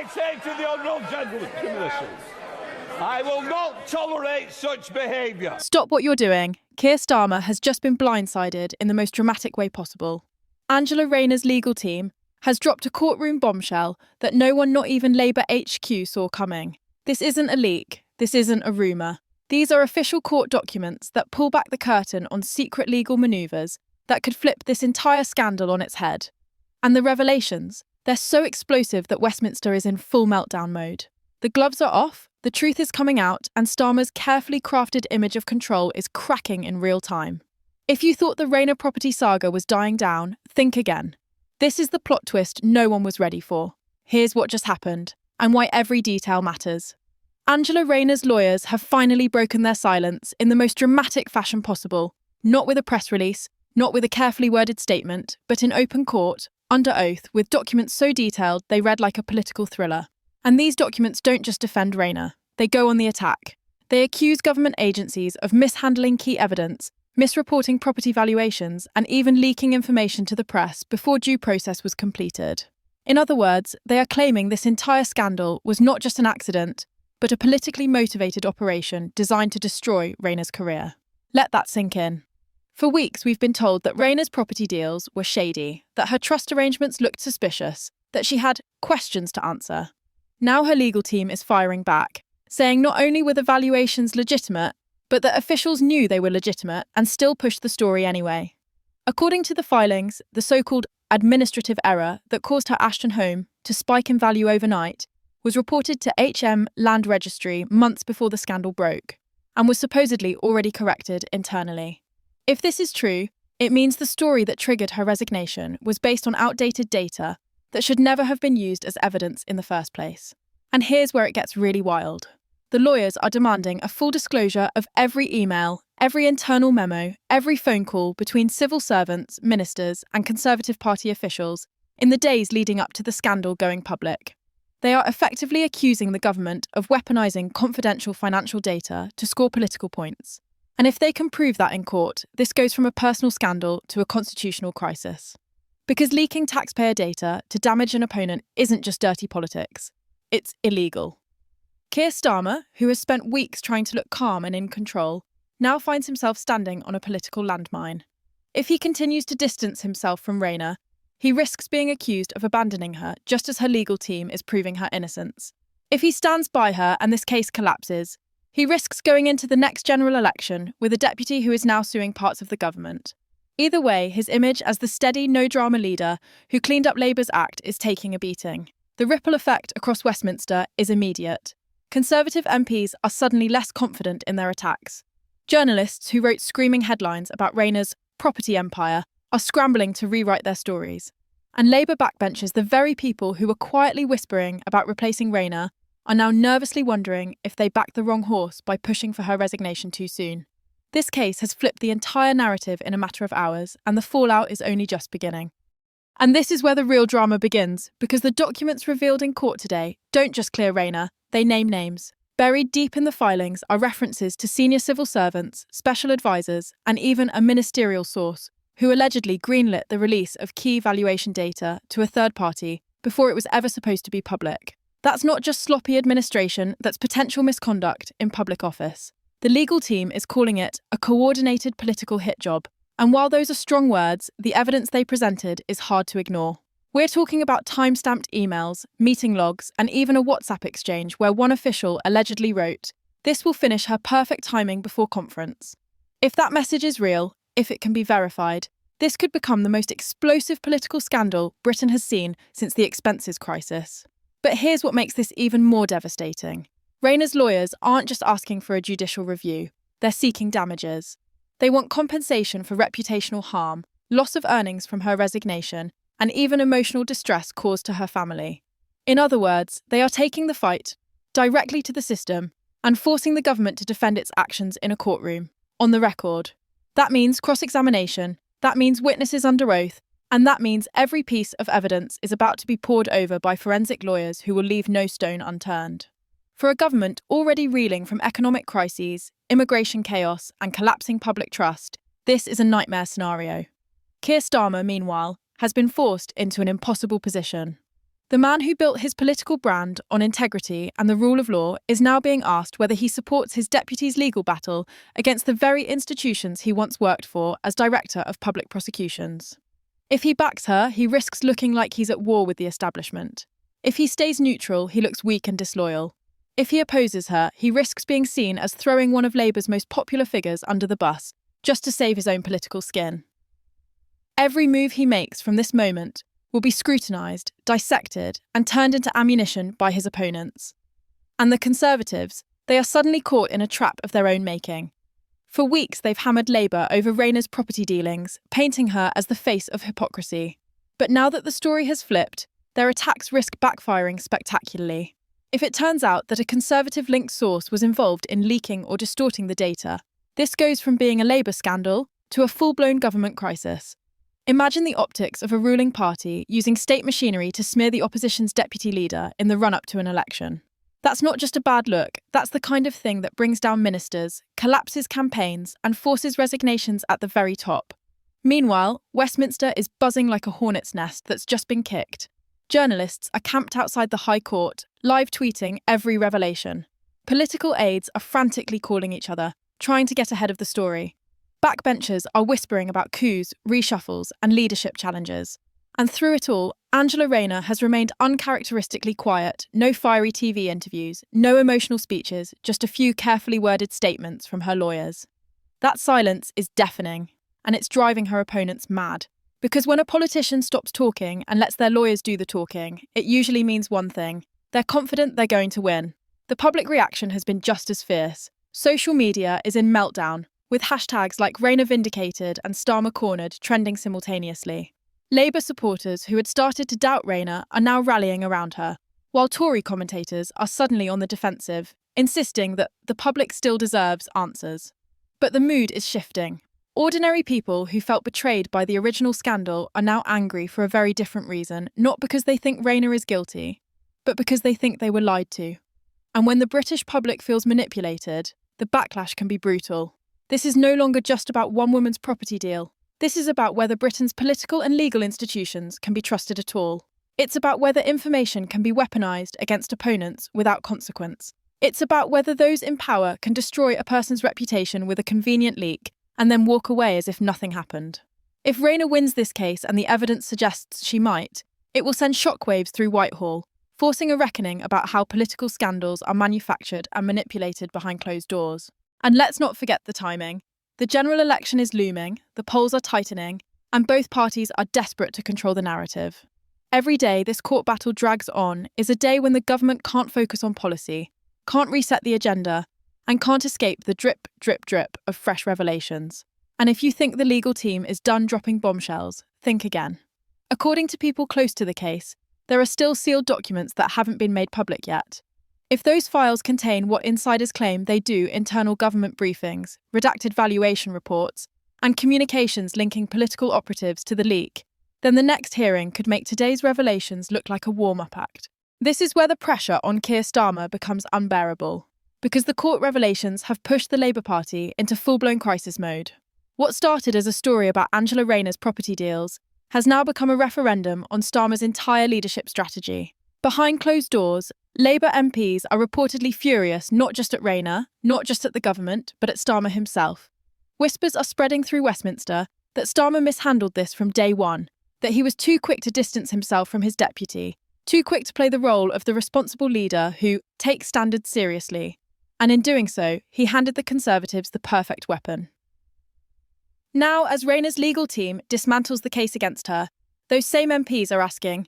I say to the honourable gentleman, give me this, I will not tolerate such behaviour. Stop what you're doing. Keir Starmer has just been blindsided in the most dramatic way possible. Angela Rayner's legal team has dropped a courtroom bombshell that no one, not even Labour HQ, saw coming. This isn't a leak. This isn't a rumour. These are official court documents that pull back the curtain on secret legal manoeuvres that could flip this entire scandal on its head. And the revelations, they're so explosive that Westminster is in full meltdown mode. The gloves are off, the truth is coming out, and Starmer's carefully crafted image of control is cracking in real time. If you thought the Rayner property saga was dying down, think again. This is the plot twist no one was ready for. Here's what just happened, and why every detail matters. Angela Rayner's lawyers have finally broken their silence in the most dramatic fashion possible, not with a press release, not with a carefully worded statement, but in open court, under oath, with documents so detailed they read like a political thriller. And these documents don't just defend Rayner, they go on the attack. They accuse government agencies of mishandling key evidence, misreporting property valuations, and even leaking information to the press before due process was completed. In other words, they are claiming this entire scandal was not just an accident, but a politically motivated operation designed to destroy Rayner's career. Let that sink in. For weeks, we've been told that Rayner's property deals were shady, that her trust arrangements looked suspicious, that she had questions to answer. Now her legal team is firing back, saying not only were the valuations legitimate, but that officials knew they were legitimate and still pushed the story anyway. According to the filings, the so-called administrative error that caused her Ashton home to spike in value overnight was reported to HM Land Registry months before the scandal broke, and was supposedly already corrected internally. If this is true, it means the story that triggered her resignation was based on outdated data that should never have been used as evidence in the first place. And here's where it gets really wild. The lawyers are demanding a full disclosure of every email, every internal memo, every phone call between civil servants, ministers, and Conservative Party officials in the days leading up to the scandal going public. They are effectively accusing the government of weaponising confidential financial data to score political points. And if they can prove that in court, this goes from a personal scandal to a constitutional crisis. Because leaking taxpayer data to damage an opponent isn't just dirty politics, it's illegal. Keir Starmer, who has spent weeks trying to look calm and in control, now finds himself standing on a political landmine. If he continues to distance himself from Rayner, he risks being accused of abandoning her just as her legal team is proving her innocence. If he stands by her and this case collapses, he risks going into the next general election with a deputy who is now suing parts of the government. Either way, his image as the steady, no-drama leader who cleaned up Labour's act is taking a beating. The ripple effect across Westminster is immediate. Conservative MPs are suddenly less confident in their attacks. Journalists who wrote screaming headlines about Rayner's property empire are scrambling to rewrite their stories. And Labour backbenchers, the very people who were quietly whispering about replacing Rayner, are now nervously wondering if they backed the wrong horse by pushing for her resignation too soon. This case has flipped the entire narrative in a matter of hours, and the fallout is only just beginning. And this is where the real drama begins, because the documents revealed in court today don't just clear Rayner, they name names. Buried deep in the filings are references to senior civil servants, special advisors, and even a ministerial source, who allegedly greenlit the release of key valuation data to a third party before it was ever supposed to be public. That's not just sloppy administration, that's potential misconduct in public office. The legal team is calling it a coordinated political hit job, and while those are strong words, the evidence they presented is hard to ignore. We're talking about time-stamped emails, meeting logs, and even a WhatsApp exchange where one official allegedly wrote, "This will finish her perfect timing before conference." If that message is real, if it can be verified, this could become the most explosive political scandal Britain has seen since the expenses crisis. But here's what makes this even more devastating. Rayner's lawyers aren't just asking for a judicial review, they're seeking damages. They want compensation for reputational harm, loss of earnings from her resignation, and even emotional distress caused to her family. In other words, they are taking the fight directly to the system and forcing the government to defend its actions in a courtroom, on the record. That means cross-examination, that means witnesses under oath, and that means every piece of evidence is about to be pored over by forensic lawyers who will leave no stone unturned. For a government already reeling from economic crises, immigration chaos, and collapsing public trust, this is a nightmare scenario. Keir Starmer, meanwhile, has been forced into an impossible position. The man who built his political brand on integrity and the rule of law is now being asked whether he supports his deputy's legal battle against the very institutions he once worked for as Director of Public Prosecutions. If he backs her, he risks looking like he's at war with the establishment. If he stays neutral, he looks weak and disloyal. If he opposes her, he risks being seen as throwing one of Labour's most popular figures under the bus, just to save his own political skin. Every move he makes from this moment will be scrutinised, dissected, and turned into ammunition by his opponents. And the Conservatives, they are suddenly caught in a trap of their own making. For weeks they've hammered Labour over Rayner's property dealings, painting her as the face of hypocrisy. But now that the story has flipped, their attacks risk backfiring spectacularly. If it turns out that a Conservative-linked source was involved in leaking or distorting the data, this goes from being a Labour scandal to a full-blown government crisis. Imagine the optics of a ruling party using state machinery to smear the opposition's deputy leader in the run-up to an election. That's not just a bad look, that's the kind of thing that brings down ministers, collapses campaigns, and forces resignations at the very top. Meanwhile, Westminster is buzzing like a hornet's nest that's just been kicked. Journalists are camped outside the High Court, live tweeting every revelation. Political aides are frantically calling each other, trying to get ahead of the story. Backbenchers are whispering about coups, reshuffles, and leadership challenges. And through it all, Angela Rayner has remained uncharacteristically quiet, no fiery TV interviews, no emotional speeches, just a few carefully worded statements from her lawyers. That silence is deafening, and it's driving her opponents mad. Because when a politician stops talking and lets their lawyers do the talking, it usually means one thing: they're confident they're going to win. The public reaction has been just as fierce. Social media is in meltdown, with hashtags like Rayner vindicated and Starmer cornered trending simultaneously. Labour supporters who had started to doubt Rayner are now rallying around her, while Tory commentators are suddenly on the defensive, insisting that the public still deserves answers. But the mood is shifting. Ordinary people who felt betrayed by the original scandal are now angry for a very different reason, not because they think Rayner is guilty, but because they think they were lied to. And when the British public feels manipulated, the backlash can be brutal. This is no longer just about one woman's property deal. This is about whether Britain's political and legal institutions can be trusted at all. It's about whether information can be weaponised against opponents without consequence. It's about whether those in power can destroy a person's reputation with a convenient leak and then walk away as if nothing happened. If Rayner wins this case, and the evidence suggests she might, it will send shockwaves through Whitehall, forcing a reckoning about how political scandals are manufactured and manipulated behind closed doors. And let's not forget the timing. The general election is looming, the polls are tightening, and both parties are desperate to control the narrative. Every day this court battle drags on is a day when the government can't focus on policy, can't reset the agenda, and can't escape the drip, drip, drip of fresh revelations. And if you think the legal team is done dropping bombshells, think again. According to people close to the case, there are still sealed documents that haven't been made public yet. If those files contain what insiders claim they do: internal government briefings, redacted valuation reports, and communications linking political operatives to the leak, then the next hearing could make today's revelations look like a warm-up act. This is where the pressure on Keir Starmer becomes unbearable, because the court revelations have pushed the Labour Party into full-blown crisis mode. What started as a story about Angela Rayner's property deals has now become a referendum on Starmer's entire leadership strategy. Behind closed doors, Labour MPs are reportedly furious not just at Rayner, not just at the government, but at Starmer himself. Whispers are spreading through Westminster that Starmer mishandled this from day one, that he was too quick to distance himself from his deputy, too quick to play the role of the responsible leader who takes standards seriously. And in doing so, he handed the Conservatives the perfect weapon. Now, as Rayner's legal team dismantles the case against her, those same MPs are asking,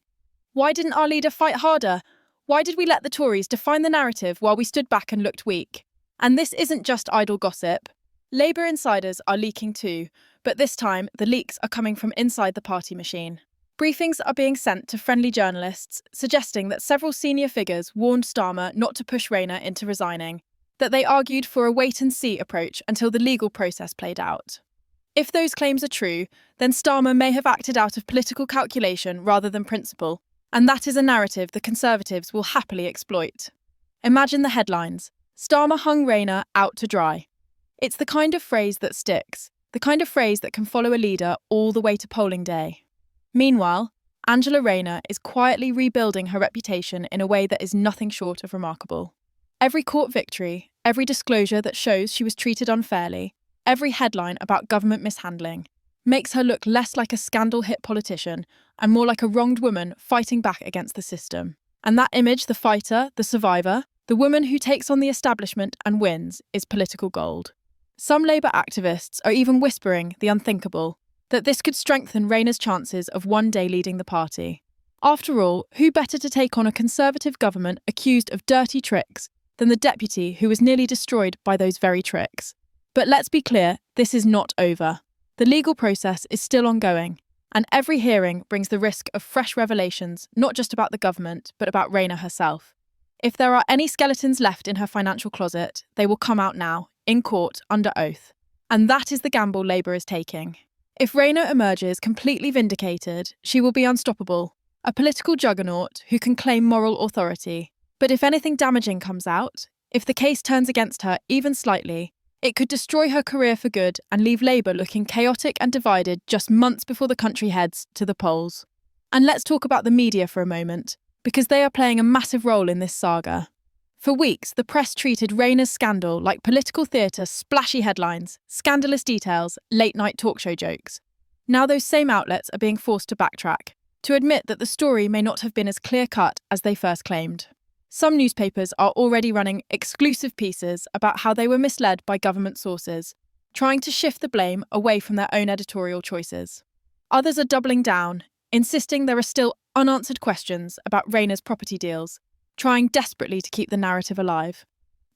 why didn't our leader fight harder? Why did we let the Tories define the narrative while we stood back and looked weak? And this isn't just idle gossip. Labour insiders are leaking too, but this time the leaks are coming from inside the party machine. Briefings are being sent to friendly journalists, suggesting that several senior figures warned Starmer not to push Rayner into resigning, that they argued for a wait-and-see approach until the legal process played out. If those claims are true, then Starmer may have acted out of political calculation rather than principle, and that is a narrative the Conservatives will happily exploit. Imagine the headlines: Starmer hung Rayner out to dry. It's the kind of phrase that sticks, the kind of phrase that can follow a leader all the way to polling day. Meanwhile, Angela Rayner is quietly rebuilding her reputation in a way that is nothing short of remarkable. Every court victory, every disclosure that shows she was treated unfairly, every headline about government mishandling, makes her look less like a scandal-hit politician and more like a wronged woman fighting back against the system. And that image, the fighter, the survivor, the woman who takes on the establishment and wins, is political gold. Some Labour activists are even whispering the unthinkable, that this could strengthen Rayner's chances of one day leading the party. After all, who better to take on a Conservative government accused of dirty tricks than the deputy who was nearly destroyed by those very tricks? But let's be clear, this is not over. The legal process is still ongoing, and every hearing brings the risk of fresh revelations, not just about the government, but about Rayner herself. If there are any skeletons left in her financial closet, they will come out now, in court, under oath. And that is the gamble Labour is taking. If Rayner emerges completely vindicated, she will be unstoppable, a political juggernaut who can claim moral authority. But if anything damaging comes out, if the case turns against her even slightly, it could destroy her career for good and leave Labour looking chaotic and divided just months before the country heads to the polls. And let's talk about the media for a moment, because they are playing a massive role in this saga. For weeks, the press treated Rayner's scandal like political theatre, splashy headlines, scandalous details, late-night talk show jokes. Now those same outlets are being forced to backtrack, to admit that the story may not have been as clear-cut as they first claimed. Some newspapers are already running exclusive pieces about how they were misled by government sources, trying to shift the blame away from their own editorial choices. Others are doubling down, insisting there are still unanswered questions about Rayner's property deals, trying desperately to keep the narrative alive.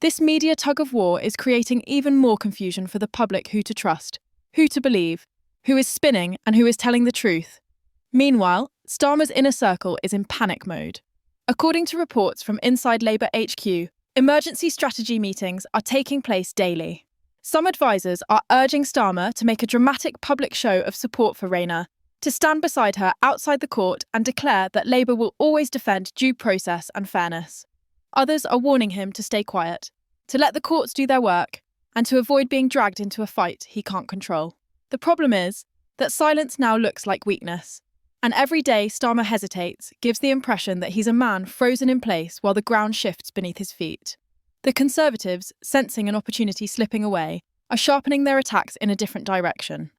This media tug-of-war is creating even more confusion for the public who to trust, who to believe, who is spinning and who is telling the truth. Meanwhile, Starmer's inner circle is in panic mode. According to reports from inside Labour HQ, emergency strategy meetings are taking place daily. Some advisors are urging Starmer to make a dramatic public show of support for Rayner, to stand beside her outside the court and declare that Labour will always defend due process and fairness. Others are warning him to stay quiet, to let the courts do their work, and to avoid being dragged into a fight he can't control. The problem is that silence now looks like weakness, and every day Starmer hesitates gives the impression that he's a man frozen in place while the ground shifts beneath his feet. The Conservatives, sensing an opportunity slipping away, are sharpening their attacks in a different direction.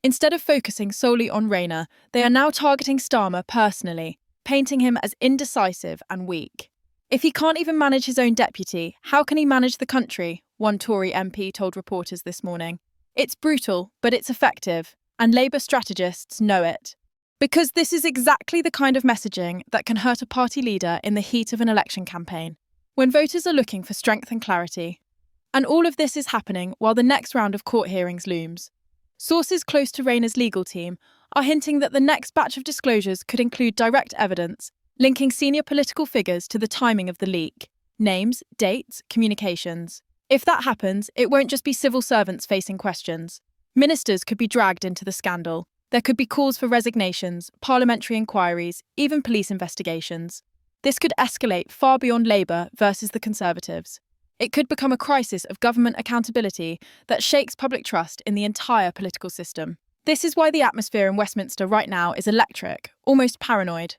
Instead of focusing solely on Rayner, they are now targeting Starmer personally, painting him as indecisive and weak. If he can't even manage his own deputy, how can he manage the country? One Tory MP told reporters this morning. It's brutal, but it's effective, and Labour strategists know it. Because this is exactly the kind of messaging that can hurt a party leader in the heat of an election campaign, when voters are looking for strength and clarity. And all of this is happening while the next round of court hearings looms. Sources close to Rayner's legal team are hinting that the next batch of disclosures could include direct evidence linking senior political figures to the timing of the leak. Names, dates, communications. If that happens, it won't just be civil servants facing questions. Ministers could be dragged into the scandal. There could be calls for resignations, parliamentary inquiries, even police investigations. This could escalate far beyond Labour versus the Conservatives. It could become a crisis of government accountability that shakes public trust in the entire political system. This is why the atmosphere in Westminster right now is electric, almost paranoid.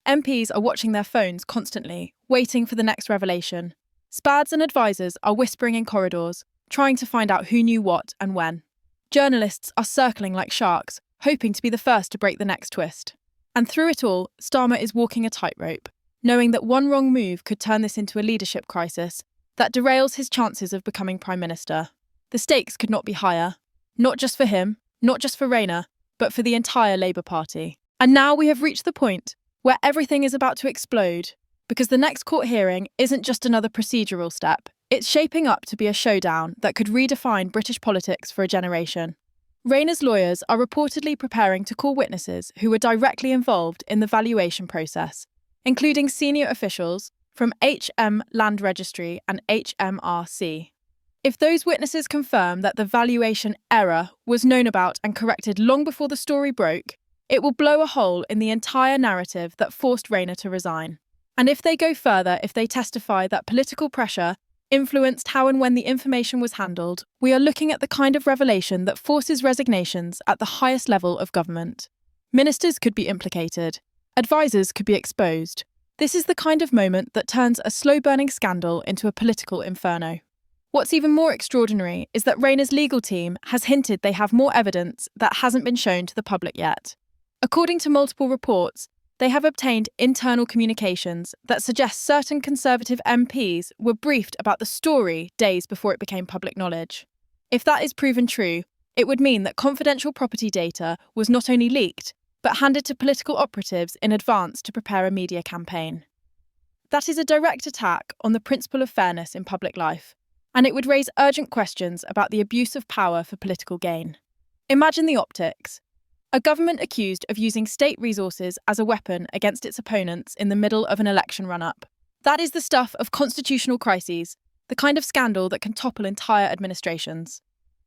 MPs are watching their phones constantly, waiting for the next revelation. Spads and advisors are whispering in corridors, trying to find out who knew what and when. Journalists are circling like sharks, hoping to be the first to break the next twist. And through it all, Starmer is walking a tightrope, knowing that one wrong move could turn this into a leadership crisis that derails his chances of becoming Prime Minister. The stakes could not be higher, not just for him, not just for Rayner, but for the entire Labour Party. And now we have reached the point where everything is about to explode, because the next court hearing isn't just another procedural step. It's shaping up to be a showdown that could redefine British politics for a generation. Rayner's lawyers are reportedly preparing to call witnesses who were directly involved in the valuation process, including senior officials from HM Land Registry and HMRC. If those witnesses confirm that the valuation error was known about and corrected long before the story broke, it will blow a hole in the entire narrative that forced Rayner to resign. And if they go further, if they testify that political pressure influenced how and when the information was handled, we are looking at the kind of revelation that forces resignations at the highest level of government. Ministers could be implicated, Advisors could be exposed. This is the kind of moment that turns a slow-burning scandal into a political inferno. What's even more extraordinary is that Rayner's legal team has hinted they have more evidence that hasn't been shown to the public yet. According to multiple reports, they have obtained internal communications that suggest certain Conservative MPs were briefed about the story days before it became public knowledge. If that is proven true, it would mean that confidential property data was not only leaked, but handed to political operatives in advance to prepare a media campaign. That is a direct attack on the principle of fairness in public life, and it would raise urgent questions about the abuse of power for political gain. Imagine the optics. A government accused of using state resources as a weapon against its opponents in the middle of an election run-up. That is the stuff of constitutional crises, the kind of scandal that can topple entire administrations.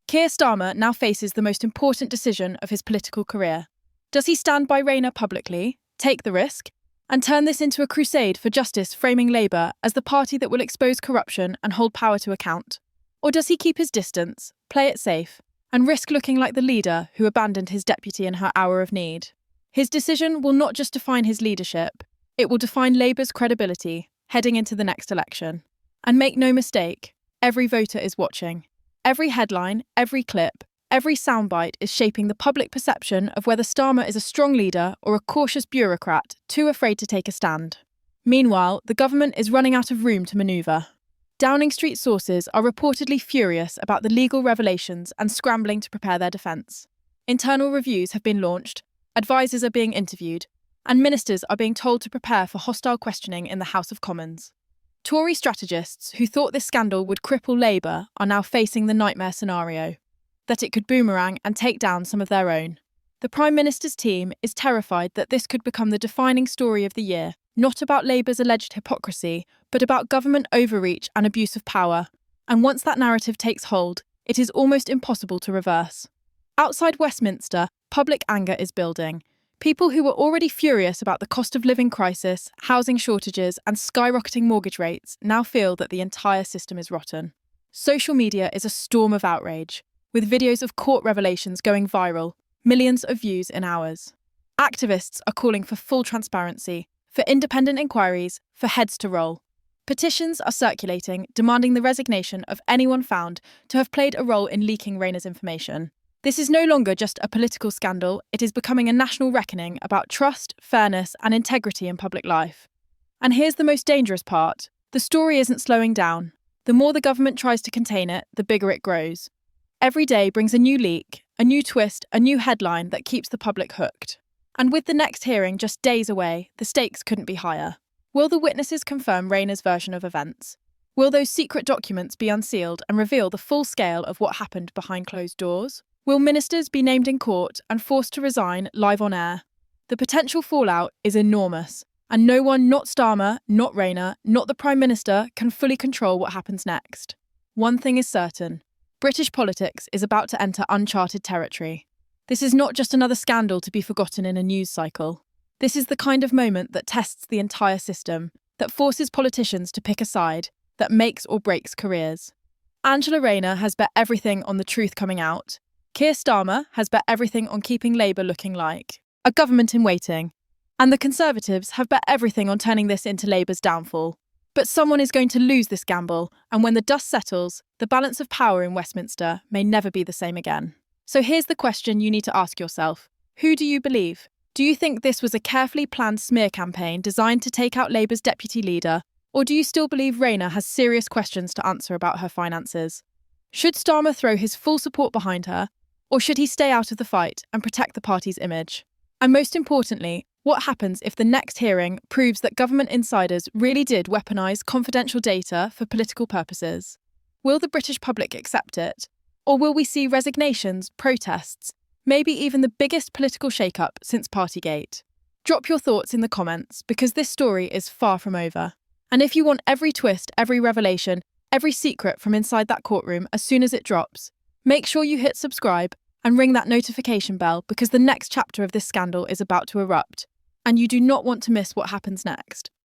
Keir Starmer now faces the most important decision of his political career. Does he stand by Rayner publicly, take the risk, and turn this into a crusade for justice, framing Labour as the party that will expose corruption and hold power to account? Or does he keep his distance, play it safe, and risk looking like the leader who abandoned his deputy in her hour of need? His decision will not just define his leadership, it will define Labour's credibility heading into the next election. And make no mistake, every voter is watching. Every headline, every clip, every soundbite is shaping the public perception of whether Starmer is a strong leader or a cautious bureaucrat too afraid to take a stand. Meanwhile, the government is running out of room to manoeuvre. Downing Street sources are reportedly furious about the legal revelations and scrambling to prepare their defence. Internal reviews have been launched, advisors are being interviewed, and ministers are being told to prepare for hostile questioning in the House of Commons. Tory strategists who thought this scandal would cripple Labour are now facing the nightmare scenario that it could boomerang and take down some of their own. The Prime Minister's team is terrified that this could become the defining story of the year, not about Labour's alleged hypocrisy, but about government overreach and abuse of power. And once that narrative takes hold, it is almost impossible to reverse. Outside Westminster, public anger is building. People who were already furious about the cost of living crisis, housing shortages, and skyrocketing mortgage rates now feel that the entire system is rotten. Social media is a storm of outrage, with videos of court revelations going viral, millions of views in hours. Activists are calling for full transparency, for independent inquiries, for heads to roll. Petitions are circulating, demanding the resignation of anyone found to have played a role in leaking Rayner's information. This is no longer just a political scandal, it is becoming a national reckoning about trust, fairness, and integrity in public life. And here's the most dangerous part. The story isn't slowing down. The more the government tries to contain it, the bigger it grows. Every day brings a new leak, a new twist, a new headline that keeps the public hooked. And with the next hearing just days away, the stakes couldn't be higher. Will the witnesses confirm Rayner's version of events? Will those secret documents be unsealed and reveal the full scale of what happened behind closed doors? Will ministers be named in court and forced to resign live on air? The potential fallout is enormous, and no one, not Starmer, not Rayner, not the Prime Minister, can fully control what happens next. One thing is certain. British politics is about to enter uncharted territory. This is not just another scandal to be forgotten in a news cycle. This is the kind of moment that tests the entire system, that forces politicians to pick a side, that makes or breaks careers. Angela Rayner has bet everything on the truth coming out. Keir Starmer has bet everything on keeping Labour looking like a government in waiting. And the Conservatives have bet everything on turning this into Labour's downfall. But someone is going to lose this gamble, and when the dust settles, the balance of power in Westminster may never be the same again. So here's the question you need to ask yourself. Who do you believe? Do you think this was a carefully planned smear campaign designed to take out Labour's deputy leader, or do you still believe Rayner has serious questions to answer about her finances? Should Starmer throw his full support behind her, or should he stay out of the fight and protect the party's image? And most importantly, what happens if the next hearing proves that government insiders really did weaponise confidential data for political purposes? Will the British public accept it? Or will we see resignations, protests, maybe even the biggest political shake-up since Partygate? Drop your thoughts in the comments, because this story is far from over. And if you want every twist, every revelation, every secret from inside that courtroom as soon as it drops, make sure you hit subscribe and ring that notification bell, because the next chapter of this scandal is about to erupt, and you do not want to miss what happens next.